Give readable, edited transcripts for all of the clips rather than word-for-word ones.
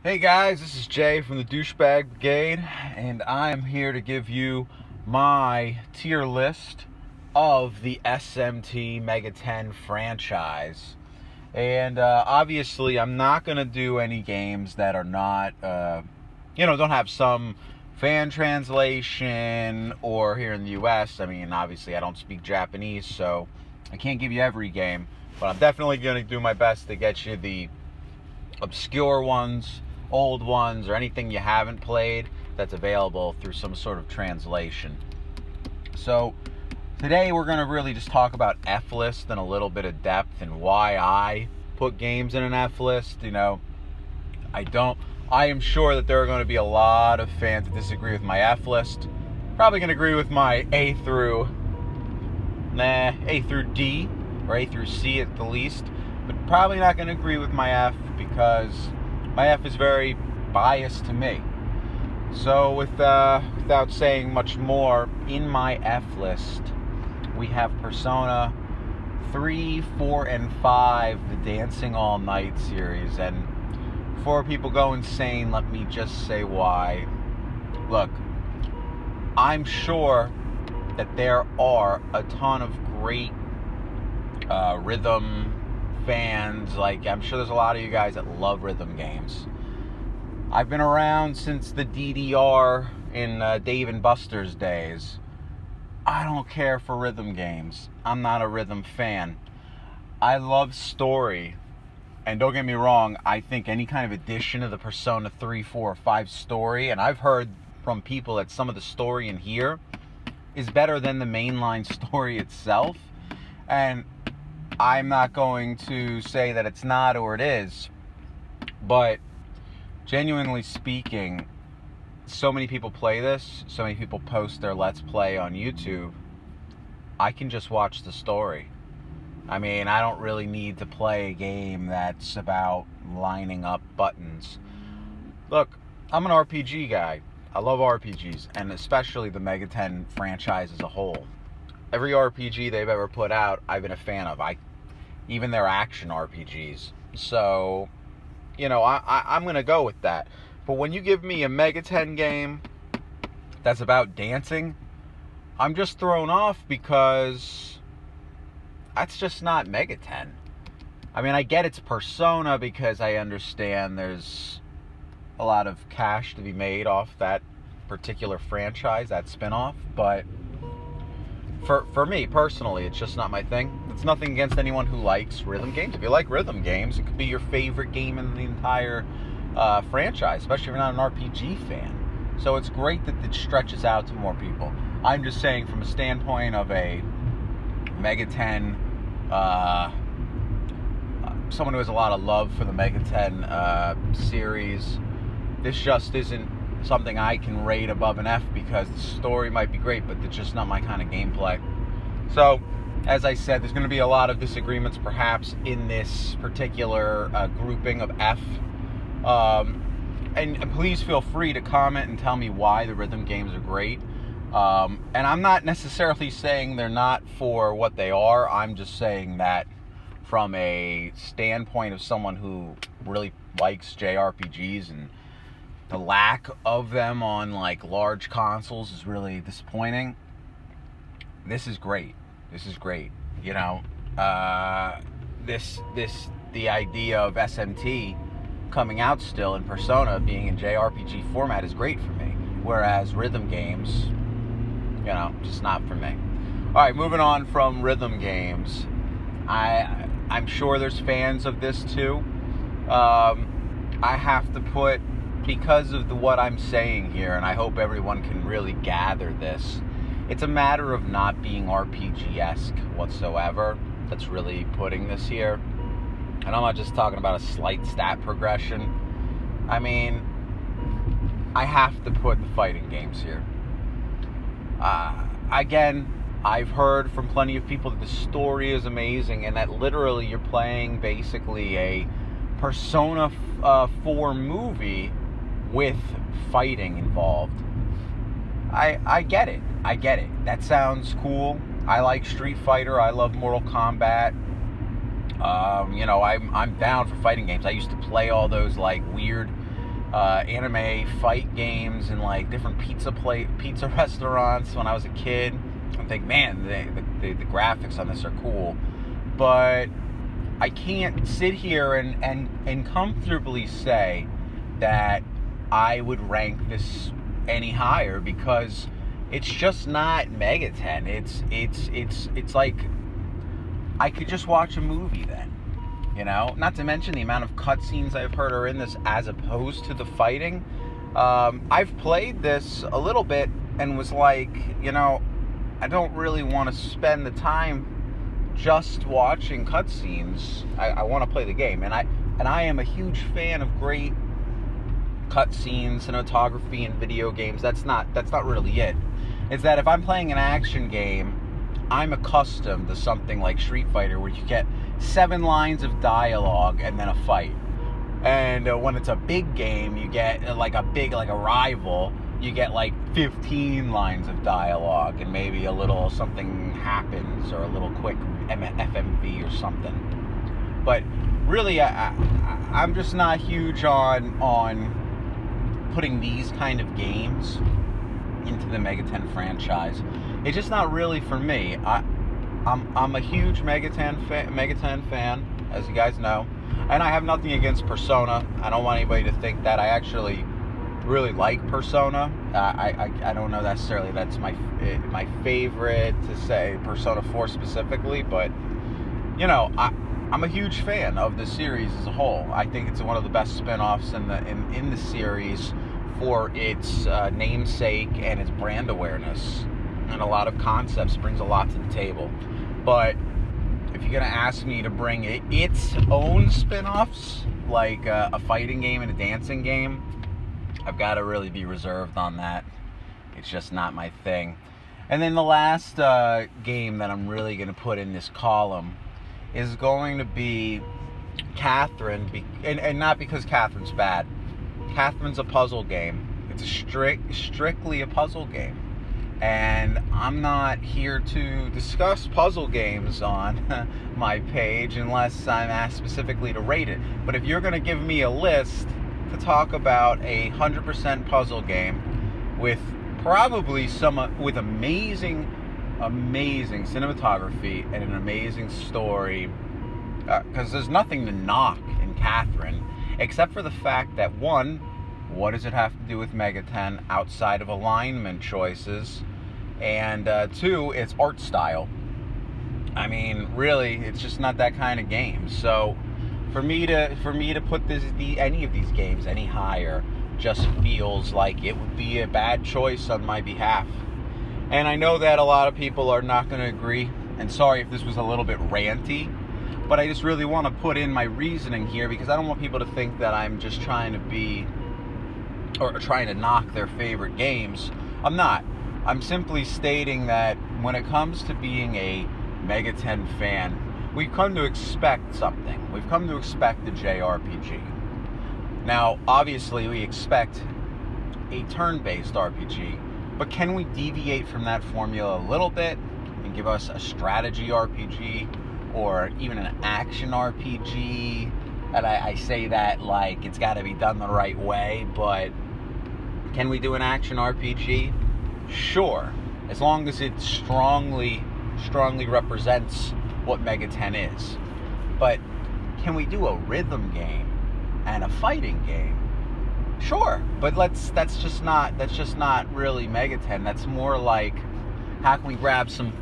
Hey guys, this is Jay from the Douchebag Brigade, and I'm here to give you my tier list of the SMT Megaten franchise. And obviously, I'm not going to do any games that are not, don't have some fan translation, or here in the US, I mean, obviously I don't speak Japanese, so I can't give you every game, but I'm definitely going to do my best to get you the obscure ones, old ones, or anything you haven't played that's available through some sort of translation. So today we're going to really just talk about F list in a little bit of depth and why I put games in an F list. I am sure that there are going to be a lot of fans that disagree with my F list. Probably going to agree with my A through D, or A through C at the least, but probably not going to agree with my F because my F is very biased to me. So without saying much more, in my F list, we have Persona 3, 4, and 5, the Dancing All Night series. And before people go insane, let me just say why. Look, I'm sure that there are a ton of great rhythm fans. Like, I'm sure there's a lot of you guys that love rhythm games. I've been around since the DDR in Dave & Buster's days. I don't care for rhythm games. I'm not a rhythm fan. I love story. And don't get me wrong, I think any kind of addition of the Persona 3, 4, or 5 story, and I've heard from people that some of the story in here is better than the mainline story itself. And I'm not going to say that it's not or it is, but genuinely speaking, so many people play this, so many people post their Let's Play on YouTube. I can just watch the story. I mean, I don't really need to play a game that's about lining up buttons. Look, I'm an RPG guy. I love RPGs, and especially the Megaten franchise as a whole. Every RPG they've ever put out, I've been a fan of. Even their action RPGs. So, I'm going to go with that. But when you give me a Megaten game that's about dancing, I'm just thrown off because that's just not Megaten. I mean, I get it's Persona because I understand there's a lot of cash to be made off that particular franchise, that spinoff, but for me personally, it's just not my thing. It's nothing against anyone who likes rhythm games. If you like rhythm games, it could be your favorite game in the entire franchise, especially if you're not an RPG fan. So it's great that it stretches out to more people. I'm just saying, from a standpoint of a Megaten, someone who has a lot of love for the Megaten series, this just isn't something I can rate above an F because the story might be great, but it's just not my kind of gameplay. So, as I said, there's going to be a lot of disagreements perhaps in this particular grouping of F. And please feel free to comment and tell me why the rhythm games are great. And I'm not necessarily saying they're not for what they are. I'm just saying that from a standpoint of someone who really likes JRPGs, and the lack of them on like large consoles is really disappointing. This is great. The idea of SMT coming out still in Persona being in JRPG format is great for me. Whereas rhythm games, just not for me. All right, moving on from rhythm games. I'm sure there's fans of this too. I have to put, because of what I'm saying here, and I hope everyone can really gather this, it's a matter of not being RPG-esque whatsoever that's really putting this here. And I'm not just talking about a slight stat progression. I mean, I have to put the fighting games here. Again, I've heard from plenty of people that the story is amazing and that literally you're playing basically a Persona 4 movie with fighting involved. I get it. That sounds cool. I like Street Fighter. I love Mortal Kombat. I'm down for fighting games. I used to play all those like weird anime fight games and like different pizza restaurants when I was a kid. I think, man, the graphics on this are cool, but I can't sit here and comfortably say that I would rank this any higher, because it's just not Megaten. It's like I could just watch a movie then, you know? Not to mention the amount of cutscenes I've heard are in this as opposed to the fighting. I've played this a little bit and was like, you know, I don't really want to spend the time just watching cutscenes. I want to play the game, and I am a huge fan of great cutscenes, cinematography in video games. That's not really it. It's that if I'm playing an action game, I'm accustomed to something like Street Fighter, where you get 7 lines of dialogue and then a fight. And when it's a big game, you get like a rival, you get like 15 lines of dialogue and maybe a little something happens or a little quick FMV or something. But really, I'm just not huge on putting these kind of games into the Megaten franchise. It's just not really for me. I'm a huge Megaten fan, as you guys know, and I have nothing against Persona. I don't want anybody to think that. I actually really like Persona. I don't know necessarily that's my favorite, to say Persona 4 specifically, but you know, I'm a huge fan of the series as a whole. I think it's one of the best spin-offs in the series for its namesake and its brand awareness, and a lot of concepts, brings a lot to the table. But if you're gonna ask me to bring its own spin-offs, like a fighting game and a dancing game, I've got to really be reserved on that. It's just not my thing. And then the last game that I'm really going to put in this column is going to be Catherine, and not because Catherine's bad. Catherine's a puzzle game. It's strictly a puzzle game. And I'm not here to discuss puzzle games on my page unless I'm asked specifically to rate it. But if you're going to give me a list to talk about a 100% puzzle game with probably with amazing cinematography and an amazing story, because there's nothing to knock in Catherine except for the fact that, one, what does it have to do with Megaten outside of alignment choices, and two, its art style. I mean, really, it's just not that kind of game. So for me to put any of these games any higher just feels like it would be a bad choice on my behalf. And I know that a lot of people are not going to agree, and sorry if this was a little bit ranty, but I just really want to put in my reasoning here, because I don't want people to think that I'm just trying to knock their favorite games. I'm not. I'm simply stating that when it comes to being a Megaten fan, we've come to expect something. We've come to expect a JRPG. Now, obviously, we expect a turn-based RPG, but can we deviate from that formula a little bit and give us a strategy RPG or even an action RPG? And I say that like it's got to be done the right way, but can we do an action RPG? Sure, as long as it strongly represents what Megaten is. But can we do a rhythm game and a fighting game? Sure, but that's just not really Megaten. That's more like, how can we grab some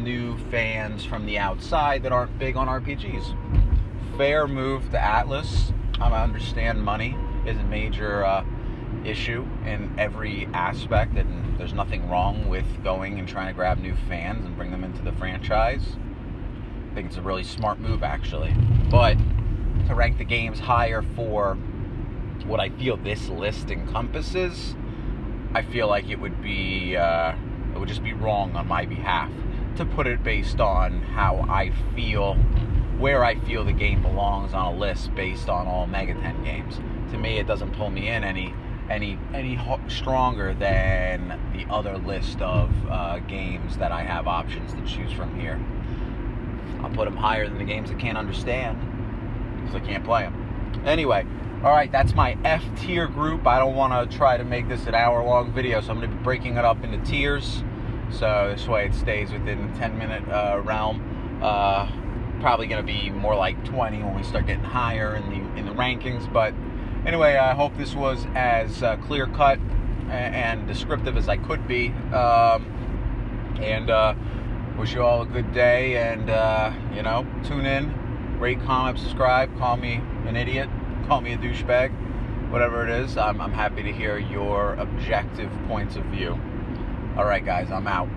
new fans from the outside that aren't big on RPGs? Fair move to Atlas. I understand money is a major issue in every aspect, and there's nothing wrong with going and trying to grab new fans and bring them into the franchise. I think it's a really smart move, actually. But to rank the games higher for what I feel this list encompasses, I feel like it would just be wrong on my behalf to put it based on how I feel, where I feel the game belongs on a list based on all Megaten games. To me, it doesn't pull me in any stronger than the other list of games that I have options to choose from here. I'll put them higher than the games I can't understand, because I can't play them. Anyway, all right, that's my F tier group. I don't want to try to make this an hour-long video, so I'm going to be breaking it up into tiers. So this way it stays within the 10-minute realm. Probably going to be more like 20 when we start getting higher in the rankings. But anyway, I hope this was as clear-cut and descriptive as I could be. Wish you all a good day. And, tune in, rate, comment, subscribe. Call me an idiot. Call me a douchebag. Whatever it is, I'm happy to hear your objective points of view. All right, guys, I'm out.